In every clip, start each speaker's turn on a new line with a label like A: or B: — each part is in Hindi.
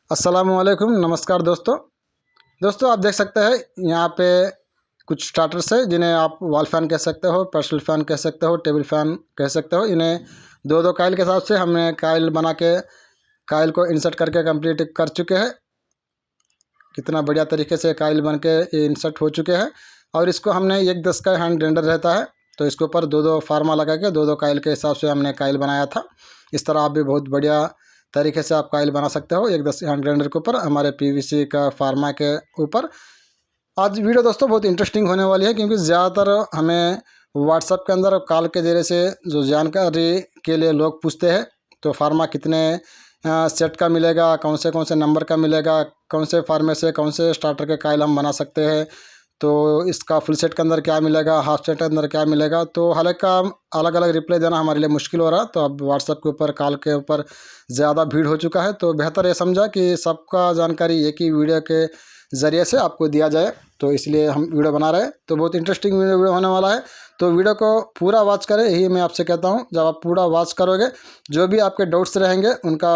A: अस्सलामुअलैकुम, नमस्कार दोस्तों आप देख सकते हैं यहाँ पे कुछ स्टार्टर्स है जिन्हें आप वॉल फैन कह सकते हो, पर्सनल फैन कह सकते हो, टेबल फैन कह सकते हो। इन्हें दो दो काइल के हिसाब से हमने काइल बना के काइल को इंसर्ट करके कंप्लीट कर चुके हैं। कितना बढ़िया तरीके से काइल बन के ये इंसर्ट हो चुके हैं। और इसको हमने 1/10 का हैंड ग्राइंडर रहता है, तो इसके ऊपर दो दो फार्मा लगा के दो दो काइल के हिसाब से हमने काइल बनाया था। इस तरह आप भी बहुत बढ़िया तरीके से आप काइल बना सकते हो 1/10 हैंड ग्राइंडर के ऊपर, हमारे पीवीसी का फार्मा के ऊपर। आज वीडियो दोस्तों बहुत इंटरेस्टिंग होने वाली है, क्योंकि ज़्यादातर हमें व्हाट्सएप के अंदर कॉल के ज़रिए से जो जानकारी के लिए लोग पूछते हैं, तो फार्मा कितने सेट का मिलेगा, कौन से नंबर का मिलेगा, कौन से फार्मे से कौन से स्टार्टर के काइल हम बना सकते हैं, तो इसका फुल सेट के अंदर क्या मिलेगा, हाफ सेट के अंदर क्या मिलेगा। तो हर एक का अलग अलग रिप्लाई देना हमारे लिए मुश्किल हो रहा है। तो अब व्हाट्सएप के ऊपर कॉल के ऊपर ज़्यादा भीड़ हो चुका है, तो बेहतर ये समझा कि सबका जानकारी एक ही वीडियो के ज़रिए से आपको दिया जाए, तो इसलिए हम वीडियो बना रहे हैं। तो बहुत इंटरेस्टिंग वीडियो होने वाला है, तो वीडियो को पूरा वॉच करें, यही मैं आपसे कहता हूँ। जब आप पूरा वॉच करोगे, जो भी आपके डाउट्स रहेंगे उनका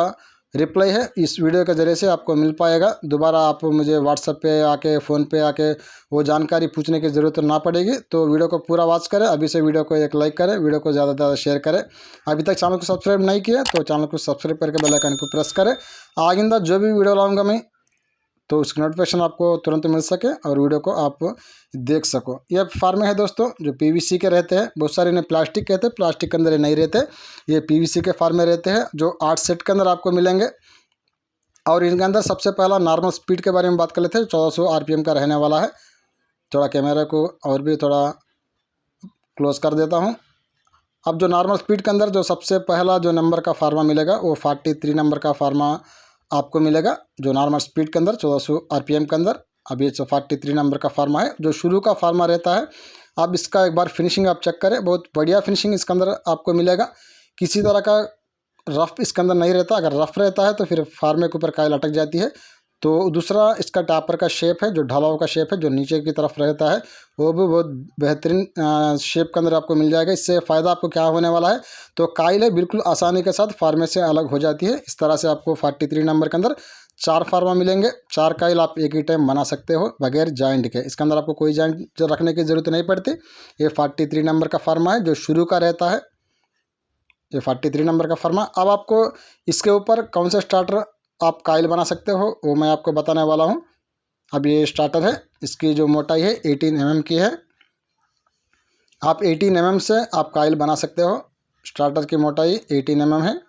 A: रिप्लाई है इस वीडियो के ज़रिए से आपको मिल पाएगा। दोबारा आप मुझे व्हाट्सएप पे आके, फ़ोन पे आके वो जानकारी पूछने की ज़रूरत ना पड़ेगी। तो वीडियो को पूरा वॉच करें, अभी से वीडियो को एक लाइक करें, वीडियो को ज़्यादा से ज़्यादा शेयर करें। अभी तक चैनल को सब्सक्राइब नहीं किया तो चैनल को सब्सक्राइब करके बेल आइकन को प्रेस करें। आइंदा जो भी वीडियो लाऊंगा मैं, तो उसकी नोटिफिकेशन आपको तुरंत मिल सके और वीडियो को आप देख सको। ये फार्मे है दोस्तों जो पीवीसी के रहते हैं, बहुत सारे इन्हें प्लास्टिक कहते हैं, प्लास्टिक के अंदर ये नहीं रहते, ये पीवीसी के फार्मे रहते हैं, जो 8 सेट के अंदर आपको मिलेंगे। और इनके अंदर सबसे पहला नॉर्मल स्पीड के बारे में बात कर लेते हैं। 1400 आरपीएम का रहने वाला है। थोड़ा कैमरा को और भी थोड़ा क्लोज कर देता हूँ। अब जो नॉर्मल स्पीड के अंदर जो सबसे पहला जो नंबर का फार्मा मिलेगा, वो 43 नंबर का फार्मा आपको मिलेगा, जो नॉर्मल स्पीड के अंदर 1400 आरपीएम के अंदर। अब ये 43 नंबर का फार्मा है, जो शुरू का फार्मा रहता है। अब इसका एक बार फिनिशिंग आप चेक करें, बहुत बढ़िया फिनिशिंग इसके अंदर आपको मिलेगा। किसी तरह का रफ इसके अंदर नहीं रहता। अगर रफ रहता है तो फिर फार्मे के ऊपर काइल अटक जाती है। तो दूसरा इसका टापर का शेप है, जो ढलाव का शेप है, जो नीचे की तरफ रहता है, वो भी बहुत बेहतरीन शेप के अंदर आपको मिल जाएगा। इससे फ़ायदा आपको क्या होने वाला है, तो काइल है बिल्कुल आसानी के साथ फार्मे से अलग हो जाती है। इस तरह से आपको 43 नंबर के अंदर 4 फार्मा मिलेंगे। 4 काइल आप एक ही टाइम बना सकते हो बगैर जॉइंट के। इसके अंदर आपको कोई जॉइंट रखने की ज़रूरत नहीं पड़ती। ये 43 नंबर का फार्मा है, जो शुरू का रहता है। ये 43 नंबर का फार्मा। अब आपको इसके ऊपर कौन से स्टार्टर आप काइल बना सकते हो, वो मैं आपको बताने वाला हूँ। अब ये स्टार्टर है, इसकी जो मोटाई है 18 mm की है। आप 18 mm से आप काइल बना सकते हो। स्टार्टर की मोटाई 18 mm है।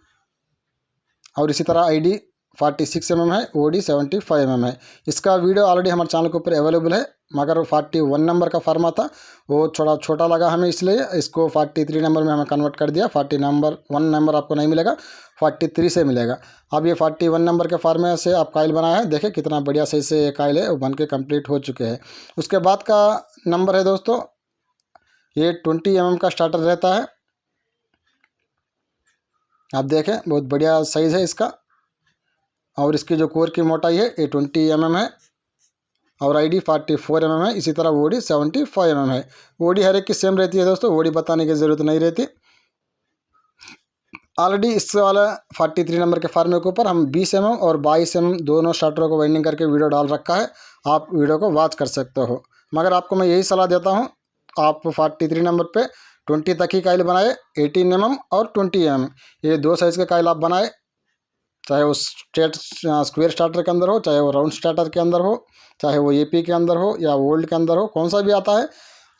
A: और इसी तरह आईडी 46 mm है, ओडी 75 mm है। इसका वीडियो ऑलरेडी हमारे चैनल के ऊपर अवेलेबल है, मगर 41 नंबर का फार्मा था, वो थोड़ा छोटा लगा हमें, इसलिए इसको 43 नंबर में हमें कन्वर्ट कर दिया। 41 नंबर आपको नहीं मिलेगा, 43 से मिलेगा। अब ये 41 नंबर के फार्मे से आप काइल बनाया है, देखें कितना बढ़िया सही से ये काइल है, वो बन के कम्प्लीट हो चुके हैं। उसके बाद का नंबर है दोस्तों, ये 20 mm का स्टार्टर रहता है। आप देखें बहुत बढ़िया साइज़ है इसका। और इसकी जो कोर की मोटाई है ये 20 mm है, और आईडी 44 mm है। इसी तरह ओडी 75 mm है। ओडी हर एक की सेम रहती है दोस्तों, ओडी बताने की ज़रूरत नहीं रहती। ऑलरेडी इस वाला 43 नंबर के फार्मे के ऊपर हम 20 mm और 22 mm दोनों स्टार्टरों को वाइंडिंग करके वीडियो डाल रखा है, आप वीडियो को वॉच कर सकते हो। मगर आपको मैं यही सलाह देता हूँ, आप 43 नंबर पे 20 तक ही काइल बनाए, 18 mm और 20 mm, ये दो साइज़ के काइल आप बनाए। चाहे वो स्ट्रेट स्क्वायर स्टार्टर के अंदर हो, चाहे वो राउंड स्टार्टर के अंदर हो, चाहे वो एपी के अंदर हो या ओल्ड के अंदर हो, कौन सा भी आता है।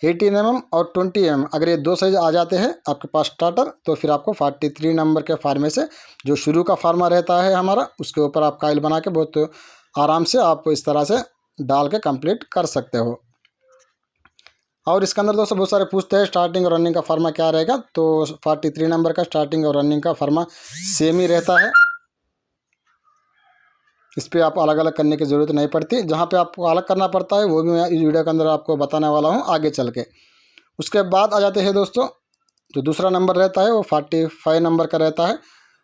A: 18 mm और 20 mm अगर ये दो साइज आ जाते हैं आपके पास स्टार्टर, तो फिर आपको 43 नंबर के फार्मे से जो शुरू का फार्मा रहता है हमारा, उसके ऊपर आप काइल बना के बहुत आराम से आप इस तरह से डाल के कंप्लीट कर सकते हो। और इसके अंदर दोस्तों बहुत सारे पूछते हैं स्टार्टिंग और रनिंग का फार्मा क्या रहेगा, तो 43 नंबर का स्टार्टिंग और रनिंग का फार्मा सेम ही रहता है। इस पर आप अलग अलग करने की ज़रूरत नहीं पड़ती। जहाँ पे आपको अलग करना पड़ता है वो भी मैं इस वीडियो के अंदर आपको बताने वाला हूँ आगे चल के। उसके बाद आ जाते हैं दोस्तों, जो दूसरा नंबर रहता है वो 45 नंबर का रहता है।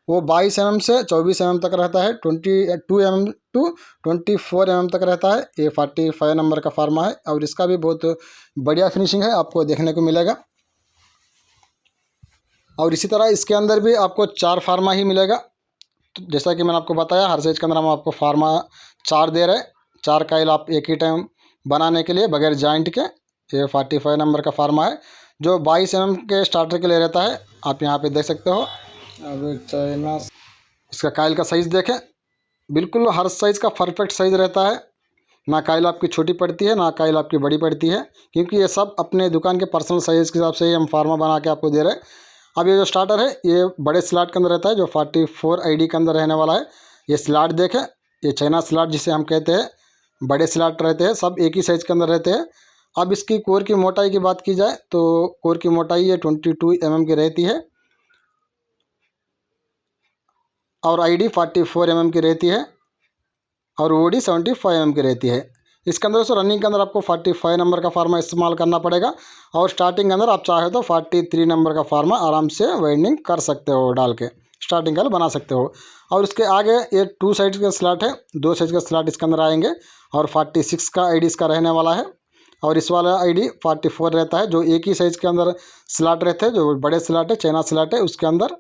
A: वो 22 mm से 24 mm तक रहता है, 22 mm टू 24 mm तक रहता है। ये 45 नंबर का फार्मा है, और इसका भी बहुत बढ़िया फिनिशिंग है, आपको देखने को मिलेगा। और इसी तरह इसके अंदर भी आपको 4 फार्मा ही मिलेगा। जैसा कि मैंने आपको बताया, हर साइज़ के अंदर हम आपको फार्मा 4 दे रहे हैं। 4 काइल आप एक ही टाइम बनाने के लिए बगैर जॉइंट के। ये 45 नंबर का फार्मा है जो 22 mm के स्टार्टर के लिए रहता है। आप यहाँ पे देख सकते हो। अब चाइना इसका काइल का साइज़ देखें, बिल्कुल हर साइज़ का परफेक्ट साइज़ रहता है। ना काइल आपकी छोटी पड़ती है, ना काइल आपकी बड़ी पड़ती है, क्योंकि ये सब अपने दुकान के पर्सनल साइज़ के हिसाब से ही हम फार्मा बना के आपको दे रहे हैं। अब ये जो स्टार्टर है ये बड़े स्लॉट के अंदर रहता है, जो 44 ID के अंदर रहने वाला है। ये स्लॉट देखें, ये चाइना स्लॉट जिसे हम कहते हैं, बड़े स्लॉट रहते हैं, सब एक ही साइज़ के अंदर रहते हैं। अब इसकी कोर की मोटाई की बात की जाए तो कोर की मोटाई ये 22 mm की रहती है और ID 44 mm की रहती है और OD 75 mm की रहती है। इसके अंदर दोस्तों रनिंग के अंदर आपको 45 नंबर का फार्मा इस्तेमाल करना पड़ेगा और स्टार्टिंग के अंदर आप चाहे तो 43 नंबर का फार्मा आराम से वेल्डिंग कर सकते हो, डाल के स्टार्टिंग का बना सकते हो। और उसके आगे ये 2 साइड के स्लॉट है, 2 साइड के स्लॉट इसके अंदर आएंगे और 46 का ID इसका रहने वाला है और इस वाला ID 44 रहता है, जो एक ही साइज़ के अंदर स्लॉट रहते हैं, जो बड़े स्लॉट है, चाइना स्लॉट है उसके अंदर।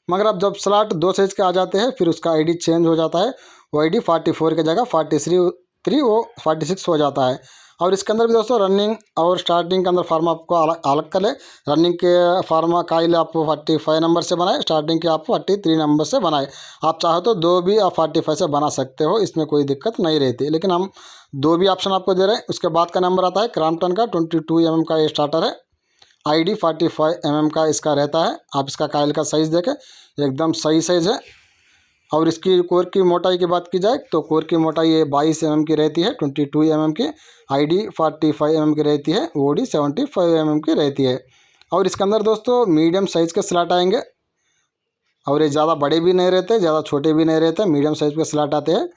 A: मगर अब जब स्लॉट 2 साइज़ के आ जाते हैं फिर उसका ID चेंज हो जाता है, वो ID 44 की जगह 43 वो 46 हो जाता है। और इसके अंदर भी दोस्तों रनिंग और स्टार्टिंग के अंदर फार्मा आपको अलग अलग कर ले। रनिंग के फार्मा काइल आप 45 नंबर से बनाए, स्टार्टिंग के आप 43 नंबर से बनाए। आप चाहो तो 2 भी आप 45 से बना सकते हो, इसमें कोई दिक्कत नहीं रहती, लेकिन हम 2 भी ऑप्शन आपको दे रहे हैं। उसके बाद का नंबर आता है क्रॉम्पटन का 22 mm का ये स्टार्टर है। ID 45 mm का इसका रहता है। आप इसका काइल का साइज़ देखें, एकदम सही साइज़ है। और इसकी कोर की मोटाई की बात की जाए तो कोर की मोटाई ये 22 mm की रहती है, 22 mm की। ID 45 mm की रहती है, OD 75 mm की रहती है। और इसके अंदर दोस्तों मीडियम साइज़ के स्लॉट आएंगे और ये ज़्यादा बड़े भी नहीं रहते, ज़्यादा छोटे भी नहीं रहते, मीडियम साइज़ के स्लॉट आते हैं।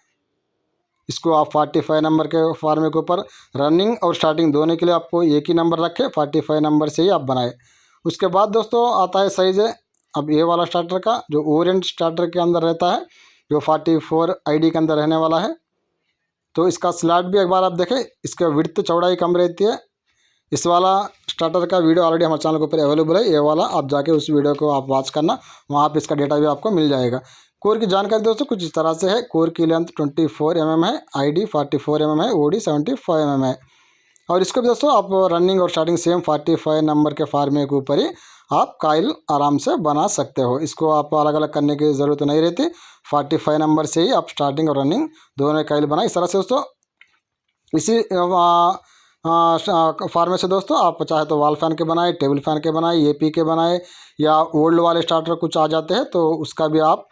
A: इसको आप 45 नंबर के फार्मे के ऊपर रनिंग और स्टार्टिंग दोनों के लिए आपको एक ही नंबर रखें, 45 नंबर से ही आप बनाए। उसके बाद दोस्तों आता है साइज़ है अब ये वाला स्टार्टर का, जो ओरिएंट स्टार्टर के अंदर रहता है, जो 44 ID के अंदर रहने वाला है। तो इसका स्लॉट भी एक बार आप देखें, इसका विड्थ चौड़ाई कम रहती है। इस वाला स्टार्टर का वीडियो ऑलरेडी हमारे चैनल के ऊपर अवेलेबल है, ये वाला आप जाके उस वीडियो को आप वॉच करना, वहाँ पे इसका डेटा भी आपको मिल जाएगा। कोर की जानकारी दोस्तों कुछ इस तरह से है। कोर की लेंथ 24 mm है, ID 44 mm है, OD 75 mm है। और इसको भी दोस्तों आप रनिंग और स्टार्टिंग सेम 45 नंबर के फार्मे के ऊपर ही आप काइल आराम से बना सकते हो। इसको आप अलग अलग करने की ज़रूरत नहीं रहती, 45 नंबर से ही आप स्टार्टिंग और रनिंग दोनों काइल बनाए। इस तरह से दोस्तों इसी फार्मे से दोस्तों आप चाहे तो वॉल फैन के बनाए, टेबल फैन के बनाए, AP के बनाए, या ओल्ड वाले स्टार्टर कुछ आ जाते हैं तो उसका भी आप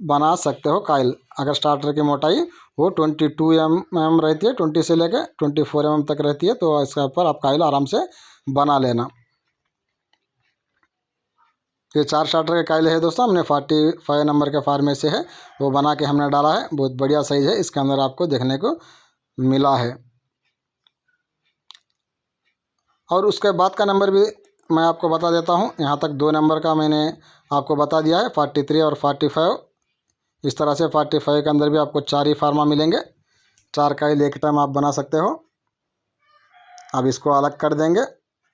A: बना सकते हो काइल। अगर स्टार्टर की मोटाई वो 22 mm रहती है, 20 से लेकर 24 mm तक रहती है, तो इसके ऊपर आप काइल आराम से बना लेना। ये 4 स्टार्टर के काइल है दोस्तों, हमने 45 नंबर के फार्मे से है वो बना के हमने डाला है। बहुत बढ़िया साइज़ है इसके अंदर आपको देखने को मिला है। और उसके बाद का नंबर भी मैं आपको बता देता हूँ। यहाँ तक 2 नंबर का मैंने आपको बता दिया है, 43 और 45। इस तरह से 45 के अंदर भी आपको 4 ही फार्मा मिलेंगे, 4 काइल एक टाइम आप बना सकते हो। अब इसको अलग कर देंगे।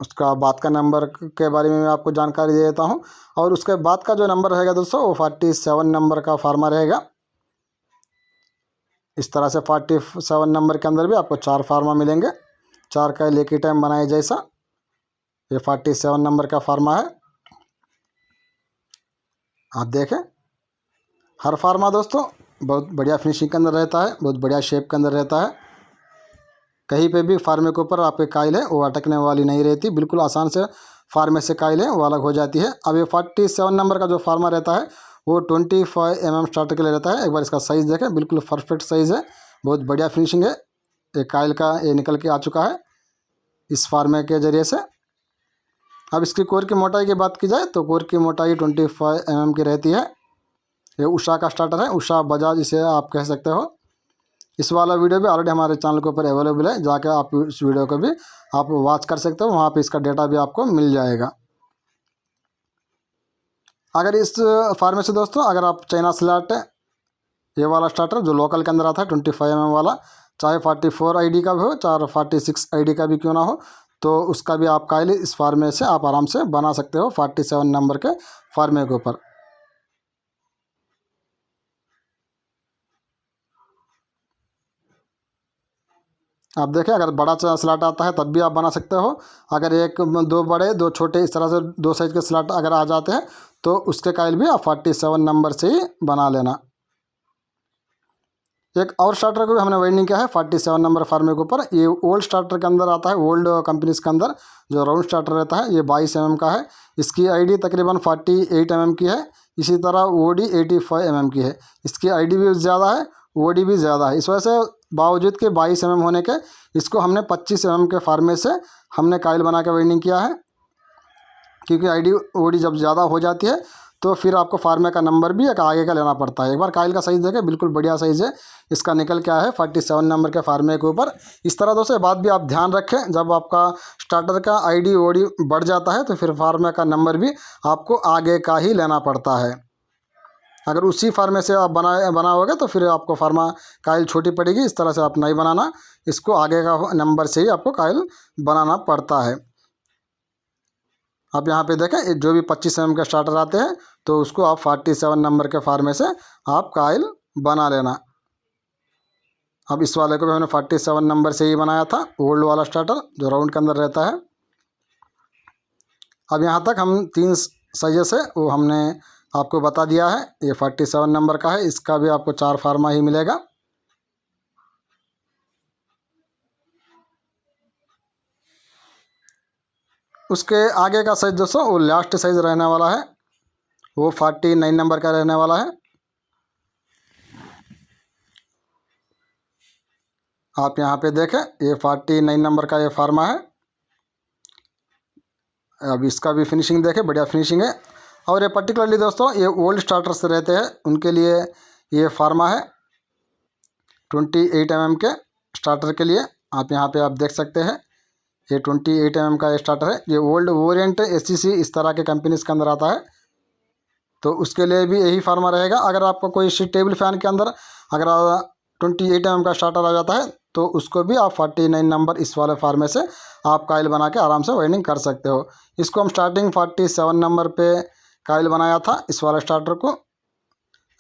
A: उसका बाद का नंबर के बारे में मैं आपको जानकारी दे देता हूँ। और उसके बाद का जो नंबर रहेगा दोस्तों वो 47 नंबर का फार्मा रहेगा। इस तरह से 47 नंबर के अंदर भी आपको 4 फार्मा मिलेंगे, 4 काइल एक ही टाइम बनाए जैसा। ये 47 नंबर का फार्मा है, आप देखें। हर फार्मा दोस्तों बहुत बढ़िया फिनिशिंग के अंदर रहता है, बहुत बढ़िया शेप के अंदर रहता है। कहीं पे भी फार्मे के ऊपर आपके काइल है वो अटकने वाली नहीं रहती, बिल्कुल आसान से फार्मे से काइल है वो अलग हो जाती है। अब ये 47 नंबर का जो फार्मा रहता है वो 25 mm स्टार्टर के लिए रहता है। एक बार इसका साइज़ देखें, बिल्कुल परफेक्ट साइज़ है, बहुत बढ़िया फिनिशिंग है। एक काइल का ये निकल के आ चुका है इस फार्मे के ज़रिए से। अब इसकी कोर की मोटाई की बात की जाए तो कोर की मोटाई 25 mm की रहती है। ये उषा का स्टार्टर है, उषा बजाज इसे आप कह सकते हो। इस वाला वीडियो भी ऑलरेडी हमारे चैनल के ऊपर अवेलेबल है, जाकर आप इस वीडियो को भी आप वॉच कर सकते हो, वहाँ पे इसका डेटा भी आपको मिल जाएगा। अगर इस फार्मे से दोस्तों अगर आप चाइना स्लॉट ये वाला स्टार्टर जो लोकल के अंदर आता है 25 mm वाला, चाहे 44 ID का भी हो, चाहे 46 ID का भी क्यों ना हो, तो उसका भी आप काइल इस फार्मे से आप आराम से बना सकते हो 47 नंबर के फार्मे के ऊपर। आप देखें, अगर बड़ा स्लॉट आता है तब भी आप बना सकते हो। अगर एक दो बड़े दो छोटे इस तरह से दो साइज के स्लॉट अगर आ जाते हैं तो उसके काइल भी आप 47 नंबर से ही बना लेना। एक और स्टार्टर को भी हमने वाइंडिंग किया है 47 नंबर फार्मे के ऊपर। ये ओल्ड स्टार्टर के अंदर आता है, ओल्ड कंपनीज के अंदर जो राउंड स्टार्टर रहता है, ये 22 का है। इसकी आईडी तकरीबन 48 की है। इसी तरह ओडी 85 की है। इसकी आईडी भी ज़्यादा है, ओडी भी ज़्यादा है। इस वजह से बावजूद के 22 होने के इसको हमने 25 के फार्मे से हमने काइल बना के वाइंडिंग किया है। क्योंकि आईडी ओडी जब ज़्यादा हो जाती है तो फिर आपको फार्मे का नंबर भी एक आगे का लेना पड़ता है। एक बार काइल का साइज़ देखें, बिल्कुल बढ़िया साइज़ है। इसका निकल के आया है 47 नंबर के फार्मे के ऊपर। इस तरह दोस्तों बात भी आप ध्यान रखें, जब आपका स्टार्टर का आईडी ओडी बढ़ जाता है तो फिर फार्मे का नंबर भी आपको आगे का ही लेना पड़ता है। अगर उसी फार्मे से आप बनाओगे तो फिर आपको फार्मा काइल छोटी पड़ेगी। इस तरह से आप नहीं बनाना, इसको आगे का नंबर से ही आपको काइल बनाना पड़ता है। आप यहाँ पे देखें, जो भी 25 के स्टार्टर आते हैं तो उसको आप 47 नंबर के फार्मे से आप काइल बना लेना। अब इस वाले को भी हमने 47 नंबर से ही बनाया था, ओल्ड वाला स्टार्टर जो राउंड के अंदर रहता है। अब यहाँ तक हम 3 साइजेस है वो हमने आपको बता दिया है। ये 47 नंबर का है, इसका भी आपको 4 फार्मा ही मिलेगा। उसके आगे का साइज दोस्तों वो लास्ट साइज रहने वाला है, वो 49 नंबर का रहने वाला है। आप यहाँ पे देखें, ये 49 नंबर का ये फार्मा है। अब इसका भी फिनिशिंग देखें, बढ़िया फिनिशिंग है। और ये पर्टिकुलरली दोस्तों ये ओल्ड स्टार्टर्स रहते हैं उनके लिए ये फार्मा है 28 के स्टार्टर के लिए। आप यहाँ पे आप देख सकते हैं, ये 28 का ये स्टार्टर है। ये ओल्ड ओरिएंट एससीसी इस तरह के कंपनीज के अंदर आता है, तो उसके लिए भी यही फार्मा रहेगा। अगर आपको कोई टेबल फैन के अंदर अगर 28 का स्टार्टर आ जाता है तो उसको भी आप 49 नंबर इस वाले फार्मे से आप काइल बना के आराम से वाइंडिंग कर सकते हो। इसको हम स्टार्टिंग 47 नंबर पे काइल बनाया था इस वाले स्टार्टर को।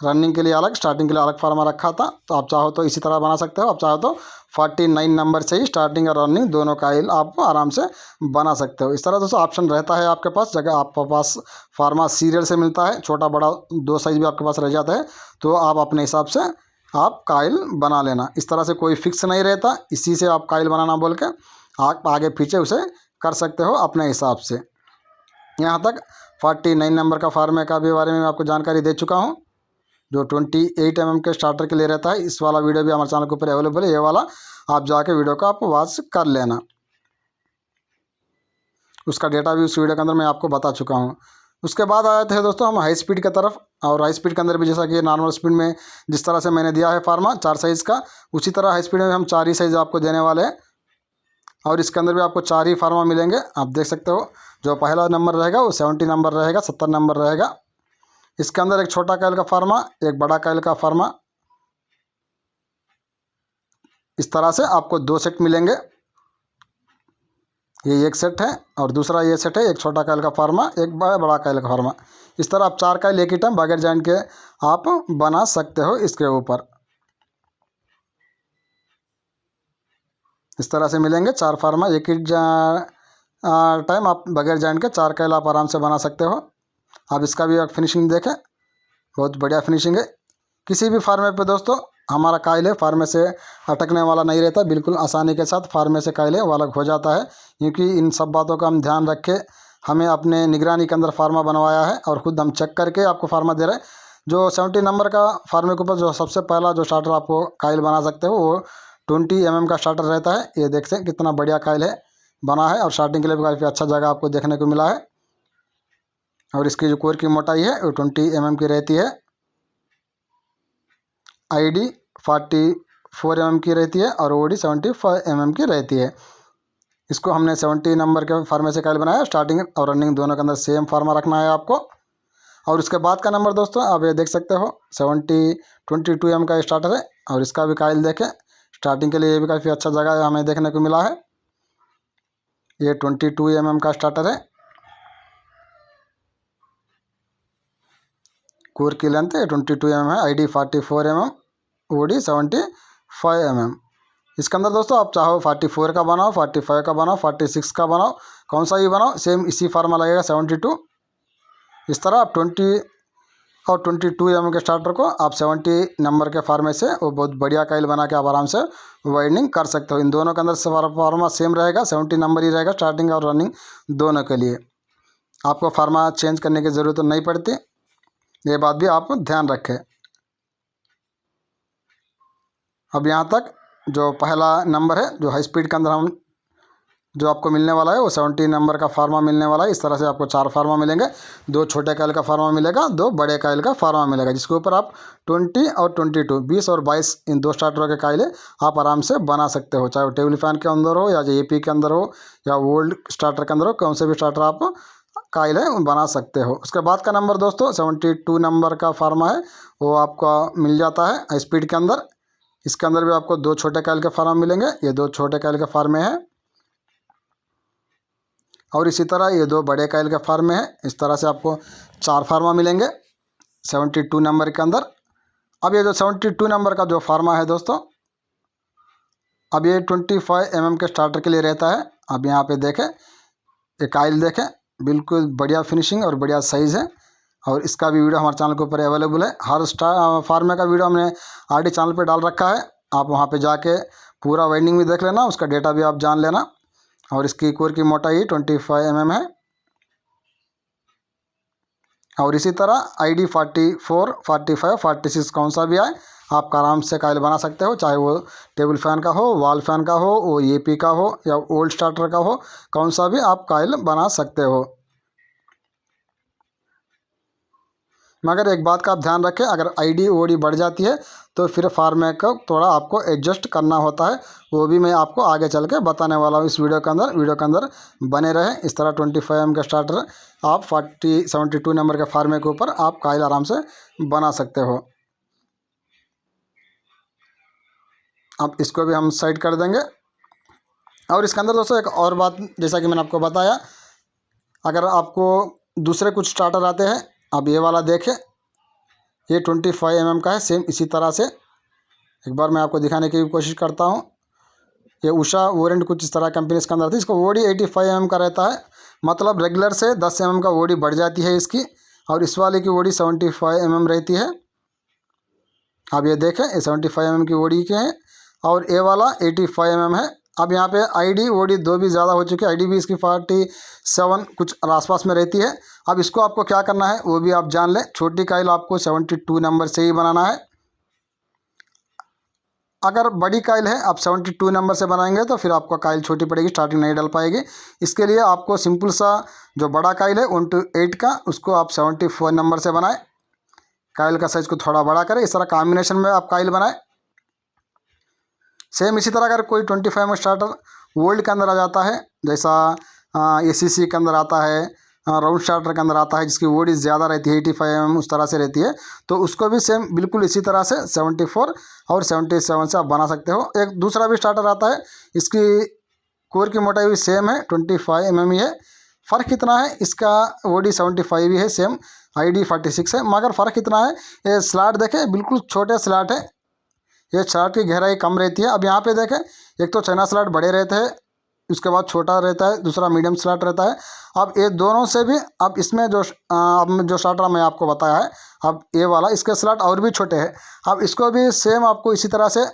A: रनिंग के लिए अलग, स्टार्टिंग के लिए अलग फार्मा रखा था। तो आप चाहो तो इसी तरह बना सकते हो, आप चाहो तो 49 नंबर से ही स्टार्टिंग और रनिंग दोनों काइल आप आराम से बना सकते हो। इस तरह दोस्तों ऑप्शन रहता है आपके पास। जगह आपके पास फार्मा सीरियल से मिलता है, छोटा बड़ा 2 साइज भी आपके पास रह जाता है, तो आप अपने हिसाब से आप काइल बना लेना। इस तरह से कोई फिक्स नहीं रहता, इसी से आप काइल बनाना बोल के आप आगे पीछे उसे कर सकते हो अपने हिसाब से। यहाँ तक 49 नंबर का फार्मे का भी बारे में मैं आपको जानकारी दे चुका हूँ, जो 28 के स्टार्टर के लिए रहता है। इस वाला वीडियो भी हमारे चैनल के ऊपर अवेलेबल है, ये वाला आप जाके वीडियो को आप वॉच कर लेना। उसका डेटा भी उस वीडियो के अंदर मैं आपको बता चुका हूँ। उसके बाद आए थे दोस्तों हम हाई स्पीड की तरफ। और हाई स्पीड के अंदर भी जैसा कि नॉर्मल स्पीड में जिस तरह से मैंने दिया है फार्मा 4 साइज़ का, उसी तरह हाई स्पीड में हम 4 ही साइज़ आपको देने वाले हैं। और इसके अंदर भी आपको 4 ही फार्मा मिलेंगे। आप देख सकते हो, जो पहला नंबर रहेगा वो 70 नंबर रहेगा, 70 नंबर रहेगा। इसके अंदर एक छोटा काइल का फार्मा, एक बड़ा काइल का फार्मा, इस तरह से आपको 2 सेट मिलेंगे। ये एक सेट है और दूसरा ये सेट है, एक छोटा काइल का फार्मा, एक बड़ा काइल का फार्मा। इस तरह आप 4 काइल एक ही टाइम बगैर जॉइंट के आप बना सकते हो इसके ऊपर। इस तरह से मिलेंगे 4 फार्मा एक ही टाइम आप बगैर जॉइंट के 4 काइल आप आराम से बना सकते हो। आप इसका भी एक फिनिशिंग देखें, बहुत बढ़िया फिनिशिंग है। किसी भी फार्मे पे दोस्तों हमारा काइल है फार्मे से अटकने वाला नहीं रहता, बिल्कुल आसानी के साथ फार्मे से काइल है वो अलग हो जाता है। क्योंकि इन सब बातों का हम ध्यान रख के हमें अपने निगरानी के अंदर फार्मा बनवाया है और ख़ुद हम चेक करके आपको फार्मा दे रहे हैं। जो 70 नंबर का फार्मे के ऊपर जो सबसे पहला जो स्टार्टर आपको काइल बना सकते हो वो 20 का स्टार्टर रहता है। ये देखते हैं कितना बढ़िया काइल है बना है, और स्टार्टिंग के लिए भी काफ़ी अच्छा जगह आपको देखने को मिला है। और इसकी जो कोर की मोटाई है वो 20 की रहती है। आईडी 44 की रहती है और ओडी 75 की रहती है। इसको हमने 70 नंबर के फार्मे से काइल बनाया। स्टार्टिंग और रनिंग दोनों के अंदर सेम फार्मा रखना है आपको। और उसके बाद का नंबर दोस्तों आप ये देख सकते हो 22 का स्टार्टर है। और इसका भी काइल देखें, स्टार्टिंग के लिए ये भी काफ़ी अच्छा जगह हमें देखने को मिला है। ये 22 का स्टार्टर है। कोर की लेंथ 22 है, आईडी 44 ओडी 75 इसके अंदर दोस्तों आप चाहो 44 का बनाओ, 45 का बनाओ, 46 का बनाओ, कौन सा ही बनाओ, सेम इसी फार्मा लगेगा 72। इस तरह आप 20 और 22 mm के स्टार्टर को आप 70 नंबर के फार्मे से वो बहुत बढ़िया काइल बना के आप आराम से वाइडनिंग कर सकते हो। इन दोनों के अंदर फार्मा सेम रहेगा, 70 नंबर ही रहेगा स्टार्टिंग और रनिंग दोनों के लिए। आपको फार्मा चेंज करने की ज़रूरत नहीं पड़ती, ये बात भी आप ध्यान रखें। अब यहाँ तक जो पहला नंबर है, जो हाई स्पीड के अंदर हम जो आपको मिलने वाला है वो 70 नंबर का फार्मा मिलने वाला है। इस तरह से आपको 4 फार्मा मिलेंगे, 2 छोटे काइल का फार्मा मिलेगा, 2 बड़े काइल का फार्मा मिलेगा, जिसके ऊपर आप 20 और 22 20 और 22 इन 2 स्टार्टरों के काइले आप आराम से बना सकते हो, चाहे वो टेबल फैन के अंदर हो या AP के अंदर हो या ओल्ड स्टार्टर के अंदर हो, कौन से भी स्टार्टर आप काइल है बना सकते हो। उसके बाद का नंबर दोस्तों 72 नंबर का फार्मा है, वो आपका मिल जाता है हाई स्पीड के अंदर। इसके अंदर भी आपको 2 छोटे काइल के फार्मा मिलेंगे, ये 2 छोटे काइल के फार्मे हैं, और इसी तरह ये 2 बड़े काइल के फार्मे हैं। इस तरह से आपको 4 फार्मा मिलेंगे 72 नंबर के अंदर। अब ये जो 72 नंबर का जो फार्मा है दोस्तों, अब ये 25 mm के स्टार्टर के लिए रहता है। अब यहाँ पे देखें, ये काइल देखें, बिल्कुल बढ़िया फिनिशिंग और बढ़िया साइज़ है, और इसका भी वीडियो हमारे चैनल के ऊपर अवेलेबल है। हर फार्मे का वीडियो हमने ऑलरेडी चैनल पे डाल रखा है, आप वहाँ पे जाके पूरा वाइंडिंग भी देख लेना, उसका डेटा भी आप जान लेना। और इसकी कोर की मोटाई 25 mm है। और इसी तरह ID 44, 45, 46 कौन सा भी आए आप आराम से काइल बना सकते हो, चाहे वो टेबल फैन का हो, वॉल फैन का हो, वो AP का हो या ओल्ड स्टार्टर का हो, कौन सा भी आप काइल बना सकते हो। मगर एक बात का आप ध्यान रखें, अगर ID OD बढ़ जाती है तो फिर फार्मे को थोड़ा आपको एडजस्ट करना होता है, वो भी मैं आपको आगे चल के बताने वाला हूँ इस वीडियो के अंदर बने रहें। इस तरह 25 mm का स्टार्टर आप 72 नंबर के फार्मे के ऊपर आप काइल आराम से बना सकते हो। अब इसको भी हम साइड कर देंगे। और इसके अंदर दोस्तों एक और बात, जैसा कि मैंने आपको बताया, अगर आपको दूसरे कुछ स्टार्टर आते हैं, अब ये वाला देखें, ये 25 mm का है, सेम इसी तरह से एक बार मैं आपको दिखाने की कोशिश करता हूँ। ये उषा वोरेंट कुछ इस तरह कंपनी इसके अंदर थी, इसको OD 85 mm का रहता है, मतलब रेगुलर से 10 mm का OD बढ़ जाती है इसकी, और इस वाले की OD 75 mm रहती है। अब ये देखें, ये 75 mm की OD के हैं, और ये वाला 85 mm है। अब यहाँ पे ID OD 2 भी ज़्यादा हो चुकी है, ID भी इसकी 47 कुछ आसपास में रहती है। अब इसको आपको क्या करना है वो भी आप जान लें। छोटी काइल आपको 72 नंबर से ही बनाना है। अगर बड़ी काइल है आप 72 नंबर से बनाएंगे तो फिर आपको काइल छोटी पड़ेगी, स्टार्टिंग नहीं डल पाएगी। इसके लिए आपको सिंपल सा जो बड़ा काइल है 1/8 का, उसको आप 74 नंबर से बनाएं। काइल का साइज़ को थोड़ा बड़ा करें, इस तरह कॉम्बिनेशन में आप काइल बनाएं। सेम इसी तरह अगर कोई 25 में स्टार्टर वर्ल्ड के अंदर आ जाता है, जैसा ACC के अंदर आता है, राउंड स्टार्टर के अंदर आता है, जिसकी वोड ज़्यादा रहती है 85 mm उस तरह से रहती है, तो उसको भी सेम बिल्कुल इसी तरह से 74 और 77 से आप बना सकते हो। एक दूसरा भी स्टार्टर आता है, इसकी कोर की मोटाई भी सेम है 25 mm ही है। फ़र्क कितना है, इसका OD 75 ही है, सेम ID 46 है, मगर फ़र्क कितना है, ये स्लॉट देखें बिल्कुल छोटे स्लॉट है, ये स्लॉट की गहराई कम रहती है। अब यहाँ पे देखें, एक तो चाइना स्लॉट बड़े रहते हैं, उसके बाद छोटा रहता है, दूसरा मीडियम स्लॉट रहता है। अब ये दोनों से भी अब इसमें अब जो स्टार्टर मैं आपको बताया है, अब ये वाला इसके स्लॉट और भी छोटे हैं। अब इसको भी सेम आपको इसी तरह से,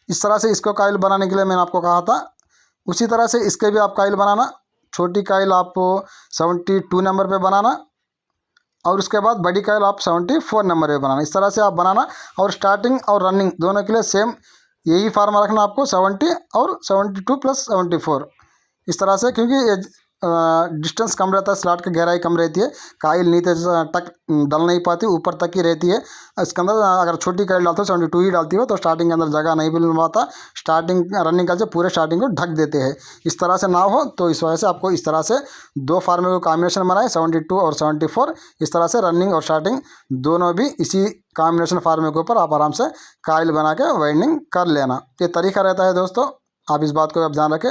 A: इस तरह से इसको काइल बनाने के लिए मैंने आपको कहा था, उसी तरह से इसके भी आप काइल बनाना। छोटी काइल आपको 72 नंबर पर बनाना, और उसके बाद बड़ी काइल आप 74 नंबर पे बनाना। इस तरह से आप बनाना, और स्टार्टिंग और रनिंग दोनों के लिए सेम यही फार्मा रखना आपको, 70 और 72 प्लस 74 इस तरह से, क्योंकि ये डिस्टेंस कम रहता है, स्लॉट की गहराई कम रहती है, काइल नीचे तक डल नहीं पाती, ऊपर तक ही रहती है। इसके अंदर अगर छोटी काइल डालते हो 72 ही डालती हो तो स्टार्टिंग के अंदर जगह नहीं मिल पाता, स्टार्टिंग रनिंग काइल से पूरे स्टार्टिंग को ढक देते हैं। इस तरह से ना हो तो इस वजह से आपको इस तरह से 2 फार्मे को कॉम्बिनेशन बनाए, 72 और 74, इस तरह से रनिंग और स्टार्टिंग दोनों भी इसी कॉम्बिनेशन फार्मे के ऊपर आप आराम से काइल बना के वाइंडिंग कर लेना। ये तरीका रहता है दोस्तों, आप इस बात को आप ध्यान रखें।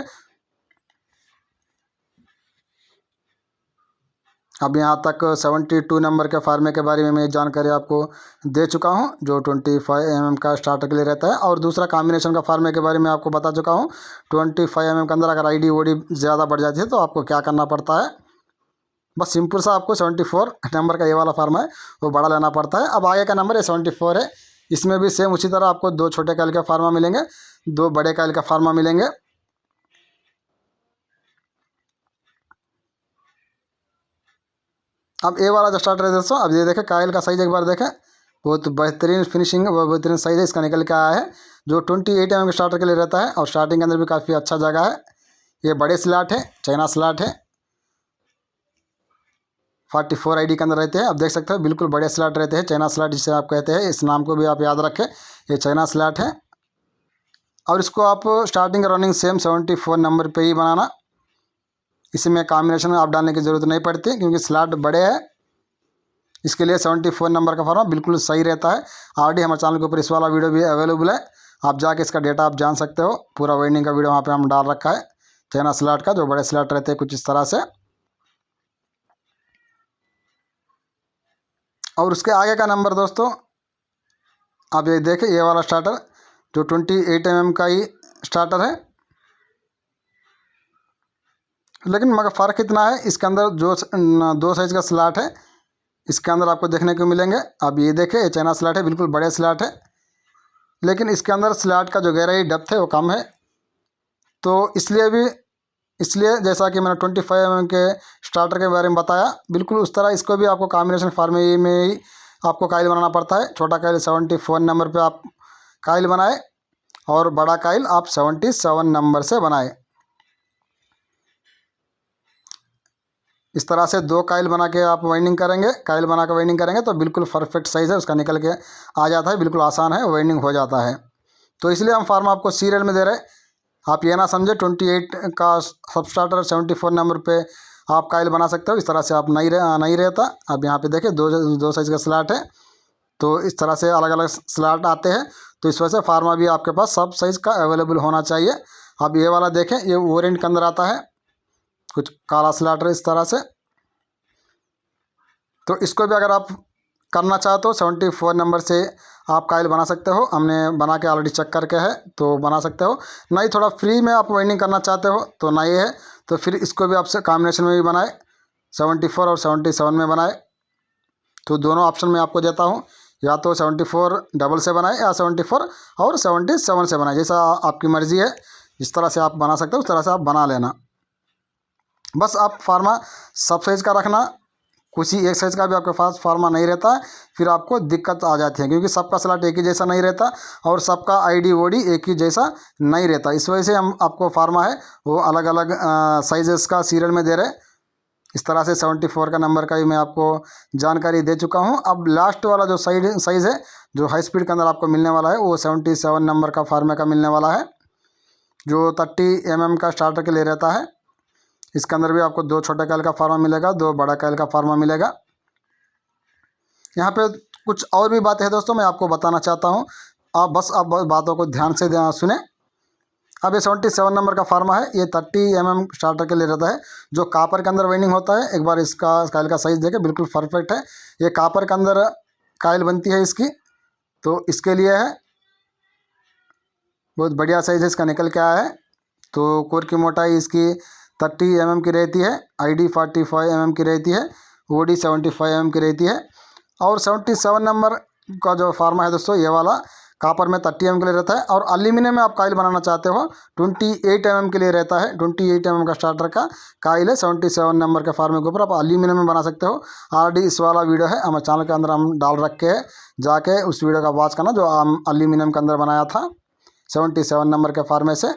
A: अब यहाँ तक 72 नंबर के फार्मे के बारे में मैं जानकारी आपको दे चुका हूँ, जो 25 mm का स्टार्टर के लिए रहता है। और दूसरा कॉम्बिनेशन का फार्मे के बारे में आपको बता चुका हूँ। 25 mm के अंदर अगर ID OD ज़्यादा बढ़ जाती है तो आपको क्या करना पड़ता है, बस सिंपल सा आपको 74 नंबर का ये वाला फार्मा है वो बड़ा लेना पड़ता है। अब आगे का नंबर ये 74 है। इसमें भी सेम उसी तरह आपको 2 छोटे कैल का फार्मा मिलेंगे, 2 बड़े कैल का फार्मा मिलेंगे। अब ये वाला जो स्टार्टर है दोस्तों, अब ये देखें कायल का साइज एक बार देखें, बहुत बेहतरीन फिनिशिंग, बेहतरीन साइज है इसका निकल के आया है, जो 28 mm के स्टार्टर के लिए रहता है। और स्टार्टिंग के अंदर भी काफ़ी अच्छा जगह है। ये बड़े स्लॉट है, चाइना स्लॉट है, 44 ID के अंदर रहते हैं। अब देख सकते हो बिल्कुल बड़े स्लॉट रहते हैं, चाइना स्लॉट जिसे आप कहते हैं, इस नाम को भी आप याद रखें, ये चाइना स्लॉट है। और इसको आप स्टार्टिंग रनिंग सेम 74 नंबर पे ही बनाना, इसमें कॉम्बिनेशन आप डालने की ज़रूरत नहीं पड़ती क्योंकि स्लॉट बड़े हैं। इसके लिए 74 नंबर का फार्मा बिल्कुल सही रहता है। ऑलरेडी हमारे चैनल के ऊपर इस वाला वीडियो भी अवेलेबल है, आप जाके इसका डेटा आप जान सकते हो। पूरा वाइंडिंग का वीडियो वहाँ पे हम डाल रखा है, चाइना स्लॉट का, जो बड़े स्लॉट रहते हैं कुछ इस तरह से। और उसके आगे का नंबर दोस्तों, आप ये देखें, ये वाला स्टार्टर जो 28 mm का ही स्टार्टर है, लेकिन मगर फ़र्क इतना है, इसके अंदर जो 2 साइज़ का स्लॉट है इसके अंदर आपको देखने को मिलेंगे। अब ये देखें, ये चाइना स्लॉट है, बिल्कुल बड़े स्लॉट है, लेकिन इसके अंदर स्लॉट का जो गहराई डेप्थ है वो कम है। तो इसलिए जैसा कि मैंने 25 mm के स्टार्टर के बारे में बताया, बिल्कुल उस तरह इसको भी आपको कॉम्बिनेशन फार्मे में ही आपको काइल बनाना पड़ता है। छोटा काइल 74 नंबर पे आप काइल बनाए और बड़ा काइल आप 77 नंबर से बनाए। इस तरह से 2 काइल बना के आप वाइंडिंग करेंगे, काइल बना के वाइंडिंग करेंगे तो बिल्कुल परफेक्ट साइज़ है उसका निकल के आ जाता है, बिल्कुल आसान है, वाइंडिंग हो जाता है। तो इसलिए हम फार्मा आपको सीरियल में दे रहे हैं। आप ये ना समझे 28 का सब स्टार्टर 74 नंबर पे आप काइल बना सकते हो, इस तरह से आप नहीं रहता। अब यहाँ पे देखिए 2 साइज़ का स्लॉट है, तो इस तरह से अलग अलग स्लॉट आते हैं, तो इस वजह से फार्मा भी आपके पास सब साइज़ का अवेलेबल होना चाहिए। अब ये वाला देखें, ये ओरेंट के अंदर आता है, कुछ काला स्लॉटर इस तरह से। तो इसको भी अगर आप करना चाहते हो 74 नंबर से आप काइल बना सकते हो, हमने बना के ऑलरेडी चेक करके है, तो बना सकते हो। नहीं थोड़ा फ्री में आप वाइंडिंग करना चाहते हो तो नहीं है, तो फिर इसको भी आपसे कॉम्बिनेशन में भी बनाए, 74 और 77 में बनाए। तो दोनों ऑप्शन मैं आपको देता हूँ, या तो 74 डबल से बनाए या 74 और 77 से बनाए, जैसा आपकी मर्ज़ी है, जिस तरह से आप बना सकते हो उस तरह से आप बना लेना। बस आप फार्मा सब साइज़ का रखना, कुछ ही एक साइज़ का भी आपके पास फार्मा नहीं रहता है, फिर आपको दिक्कत आ जाती है, क्योंकि सबका स्लॉट एक ही जैसा नहीं रहता और सबका ID OD एक ही जैसा नहीं रहता। इस वजह से हम आपको फार्मा है वो अलग अलग साइजेस का सीरियल में दे रहे। इस तरह से 74 का नंबर का ही मैं आपको जानकारी दे चुका हूँ। अब लास्ट वाला जो साइज़ है जो हाई स्पीड के अंदर आपको मिलने वाला है, वो 77 नंबर का फार्मे का मिलने वाला है, जो 30 mm का स्टार्टर के लिए रहता है। इसके अंदर भी आपको 2 छोटे कैल का फार्मा मिलेगा, 2 बड़ा कैल का फार्मा मिलेगा। यहाँ पे कुछ और भी बातें हैं दोस्तों, मैं आपको बताना चाहता हूँ, आप बातों को ध्यान से सुने। अब ये 77 नंबर का फार्मा है, ये 30 mm स्टार्टर के लिए रहता है, जो कापर के अंदर वाइंडिंग होता है। एक बार इसका काइल का साइज़ देखें, बिल्कुल परफेक्ट है, ये कापर के अंदर काइल बनती है इसकी, तो इसके लिए है, बहुत बढ़िया साइज़ है इसका निकल के आया है। तो कोर की मोटाई इसकी 30 mm की रहती है, ID 45 mm की रहती है, OD 75 mm की रहती है। और 77 नंबर का जो फार्मा है दोस्तों, ये वाला कापर में 30 mm के लिए रहता है, और एल्यूमिनियम में आप काइल बनाना चाहते हो 28 mm के लिए रहता है। 28 mm का स्टार्टर का काइल है 77 नंबर के फार्मे के ऊपर, आप एल्यूमिनियम में बना सकते हो। ऑलरेडी इस वाला वीडियो है हमारे चैनल के अंदर हम डाल रखे हैं, जाके उस वीडियो का वॉच करना, जो हम एल्यूमिनियम के अंदर बनाया था 77 नंबर के फार्मे से।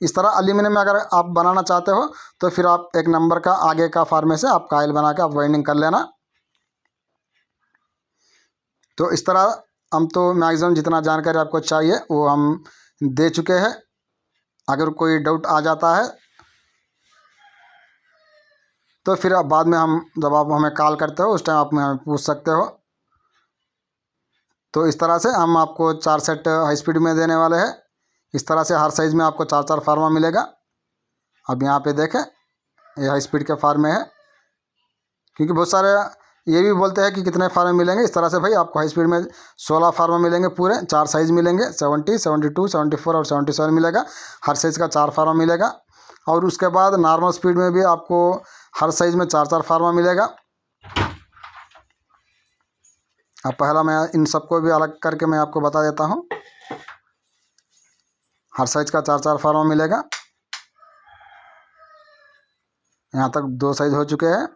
A: इस तरह एल्यूमिनियम में अगर आप बनाना चाहते हो तो फिर आप एक नंबर का आगे का फार्मे से आप काइल बना के आप वाइंडिंग कर लेना। तो इस तरह हम तो मैक्सिमम जितना जानकारी आपको चाहिए वो हम दे चुके हैं। अगर कोई डाउट आ जाता है तो फिर आप बाद में जब आप हमें कॉल करते हो उस टाइम आप हमें पूछ सकते हो। तो इस तरह से हम आपको 4 सेट हाई स्पीड में देने वाले हैं। इस तरह से हर साइज़ में आपको 4 फार्मा मिलेगा। अब यहाँ पे देखें, ये हाई स्पीड के फार्मे है, क्योंकि बहुत सारे ये भी बोलते हैं कि कितने फार्म मिलेंगे। इस तरह से भाई आपको हाई स्पीड में 16 फार्म मिलेंगे, पूरे 4 साइज़ मिलेंगे, 70, 72, 74 और 77 मिलेगा। हर साइज़ का 4 फार्म मिलेगा। और उसके बाद नॉर्मल स्पीड में भी आपको हर साइज़ में 4 फार्मा मिलेगा। अब पहला मैं इन सबको भी अलग करके मैं आपको बता देता हूँ। हर साइज़ का 4 फार्मा मिलेगा। यहाँ तक 2 साइज़ हो चुके हैं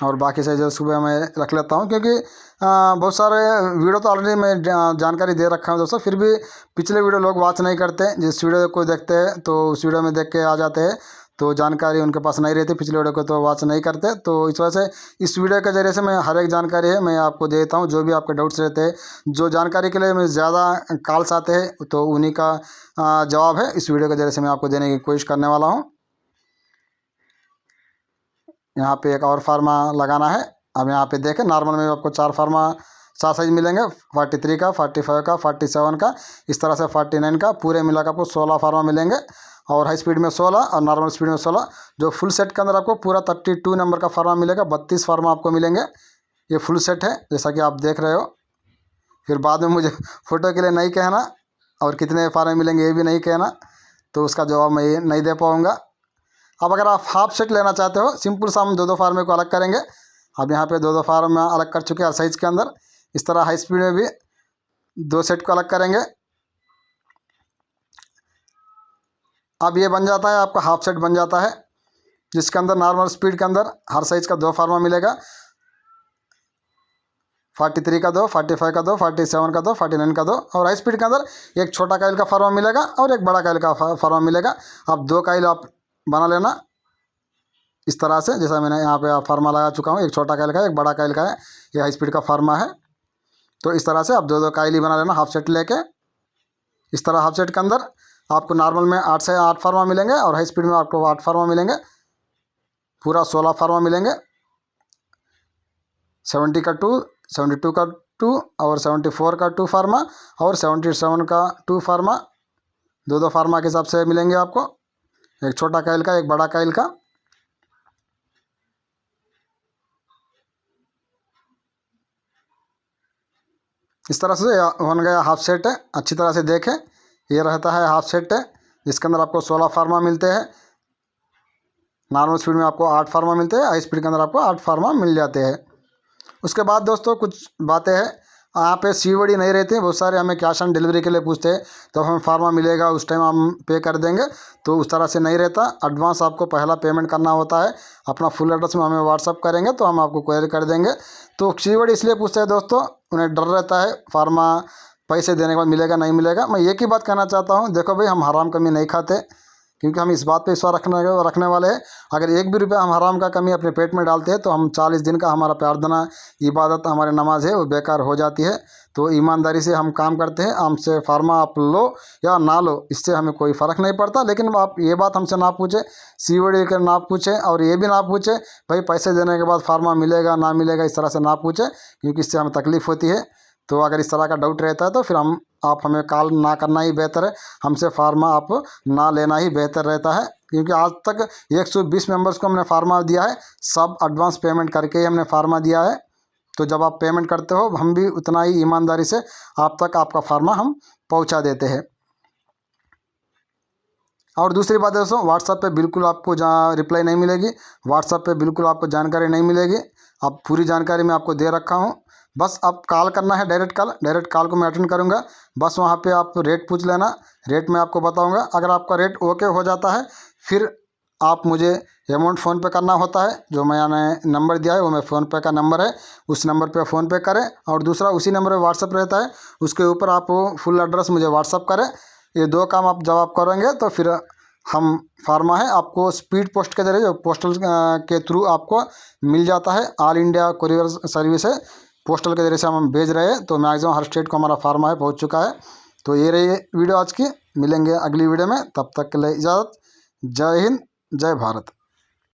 A: और बाकी साइज़ सुबह मैं रख लेता हूँ, क्योंकि बहुत सारे वीडियो तो ऑलरेडी मैं जानकारी दे रखा हूँ दोस्तों। फिर भी पिछले वीडियो लोग वॉच नहीं करते, जिस वीडियो को देखते हैं तो उस वीडियो में देख के आ जाते हैं, तो जानकारी उनके पास नहीं रहती, पिछले वीडियो को तो वॉच नहीं करते। तो इस वजह से इस वीडियो के ज़रिए से मैं हर एक जानकारी है मैं आपको दे देता हूँ। जो भी आपके डाउट्स रहते हैं, जो जानकारी के लिए मैं ज़्यादा कॉल्स आते हैं, तो उन्हीं का जवाब है इस वीडियो के ज़रिए से मैं आपको देने की कोशिश करने वाला हूँ। यहाँ पे एक और फार्मा लगाना है। अब यहाँ पे देखें, नॉर्मल में आपको 4 साइज मिलेंगे, 43 का, 45 का, 47 का, इस तरह से 49 का, पूरे मिला कर आपको 16 फार्मा मिलेंगे। और हाई स्पीड में 16 और नॉर्मल स्पीड में 16। जो फुल सेट के अंदर आपको पूरा 32 नंबर का फार्मा मिलेगा, 32 फार्मा आपको मिलेंगे। ये फुल सेट है जैसा कि आप देख रहे हो। फिर बाद में मुझे फ़ोटो के लिए नहीं कहना और कितने फार्मे मिलेंगे ये भी नहीं कहना, तो उसका जवाब मैं ये नहीं दे पाऊँगा। अब अगर आप हाफ सेट लेना चाहते हो, सिंपल सा हम 2 फार्मे को अलग करेंगे। अब यहाँ पे 2 फार्म अलग कर चुके हैं हर साइज़ के अंदर। इस तरह हाई स्पीड में भी 2 सेट को अलग करेंगे। अब ये बन जाता है आपका हाफ सेट बन जाता है, जिसके अंदर नॉर्मल स्पीड के अंदर हर साइज़ का 2 फार्मा मिलेगा। 43 का 2, 45 का 2, 47 का 2, 49 का 2। और हाई स्पीड के अंदर एक छोटा काइल का फार्मा मिलेगा और एक बड़ा काइल का फार्मा मिलेगा। अब 2 काइल आप बना लेना इस तरह से, जैसा मैंने यहाँ पे फार्मा लगा चुका हूँ। एक छोटा काइल का है, एक बड़ा काइल का है। ये हाई स्पीड का फार्मा है। तो इस तरह से आप 2 काइल ही बना लेना हाफ सेट लेके। इस तरह हाफ सेट के अंदर आपको नॉर्मल में 8 से 8 फार्मा मिलेंगे और हाई स्पीड में आपको 8 फार्मा मिलेंगे। पूरा 16 फार्मा मिलेंगे। 70 का 2, 72 का 2 और 74 का 2 फार्मा और 77 का 2 फार्मा। 2 फार्मा के हिसाब से मिलेंगे आपको, एक छोटा काइल का, एक बड़ा काइल का। इस तरह से बन गया हाफ सेट है। अच्छी तरह से देखें, ये रहता है हाफ सेट है, जिसके अंदर आपको 16 फार्मा मिलते हैं। नॉर्मल स्पीड में आपको 8 फार्मा मिलते हैं, हाई स्पीड के अंदर आपको 8 फार्मा मिल जाते हैं। उसके बाद दोस्तों कुछ बातें हैं, यहाँ पे सीओडी नहीं रहती। बहुत सारे हमें कैश ऑन डिलीवरी के लिए पूछते हैं, तो हमें फार्मा मिलेगा उस टाइम हम पे कर देंगे, तो उस तरह से नहीं रहता। एडवांस आपको पहला पेमेंट करना होता है। अपना फुल एड्रेस में हमें व्हाट्सअप करेंगे तो हम आपको क्लियर कर देंगे। तो सीओडी इसलिए पूछते हैं दोस्तों, उन्हें डर रहता है फार्मा पैसे देने के बाद मिलेगा नहीं मिलेगा। मैं एक ही बात कहना चाहता हूँ, देखो भाई, हम हराम कमी नहीं खाते, क्योंकि हम इस बात पे विश्वास रखने वाले हैं। अगर 1 भी रुपया हम हराम का कमी अपने पेट में डालते हैं, तो हम 40 दिन का हमारा प्रार्थना, इबादत, हमारे नमाज है वो बेकार हो जाती है। तो ईमानदारी से हम काम करते हैं। हमसे फार्मा आप लो या ना लो, इससे हमें कोई फ़र्क नहीं पड़ता। लेकिन आप ये बात हमसे ना पूछें, सीओडी के ना पूछें, और ये भी ना पूछें भाई पैसे देने के बाद फार्मा मिलेगा ना मिलेगा, इस तरह से ना पूछें, क्योंकि इससे हमें तकलीफ़ होती है। तो अगर इस तरह का डाउट रहता है तो फिर आप हमें कॉल ना करना ही बेहतर है। हमसे फार्मा आप ना लेना ही बेहतर रहता है, क्योंकि आज तक 120 मेंबर्स को हमने फार्मा दिया है, सब एडवांस पेमेंट करके ही हमने फार्मा दिया है। तो जब आप पेमेंट करते हो, हम भी उतना ही ईमानदारी से आप तक आपका फार्मा हम पहुंचा देते हैं। और दूसरी बात है दोस्तों, व्हाट्सएप पे बिल्कुल आपको जहाँ रिप्लाई नहीं मिलेगी, व्हाट्सएप पे बिल्कुल आपको जानकारी नहीं मिलेगी। अब पूरी जानकारी मैं आपको दे रखा हूँ, बस आप कॉल करना है, डायरेक्ट कॉल को मैं अटेंड करूँगा। बस वहाँ पे आप रेट पूछ लेना, रेट मैं आपको बताऊँगा। अगर आपका रेट ओके हो जाता है, फिर आप मुझे अमाउंट फ़ोन पे करना होता है। जो मैंने नंबर दिया है वो मैं फ़ोन पे का नंबर है, उस नंबर पे फ़ोन पे करें। और दूसरा उसी नंबर पे व्हाट्सअप रहता है, उसके ऊपर आप फुल एड्रेस मुझे व्हाट्सअप करें। ये 2 काम आप जब आप करेंगे तो फिर हम फार्मा है आपको स्पीड पोस्ट के जरिए, जो पोस्टल के थ्रू आपको मिल जाता है। ऑल इंडिया कुरियर सर्विस है, पोस्टल के जरिए से हम भेज रहे हैं। तो मैक्सिमम हर स्टेट को हमारा फार्मा है पहुंच चुका है। तो ये रही वीडियो आज की, मिलेंगे अगली वीडियो में, तब तक के लिए इजाज़त। जय हिंद, जय भारत।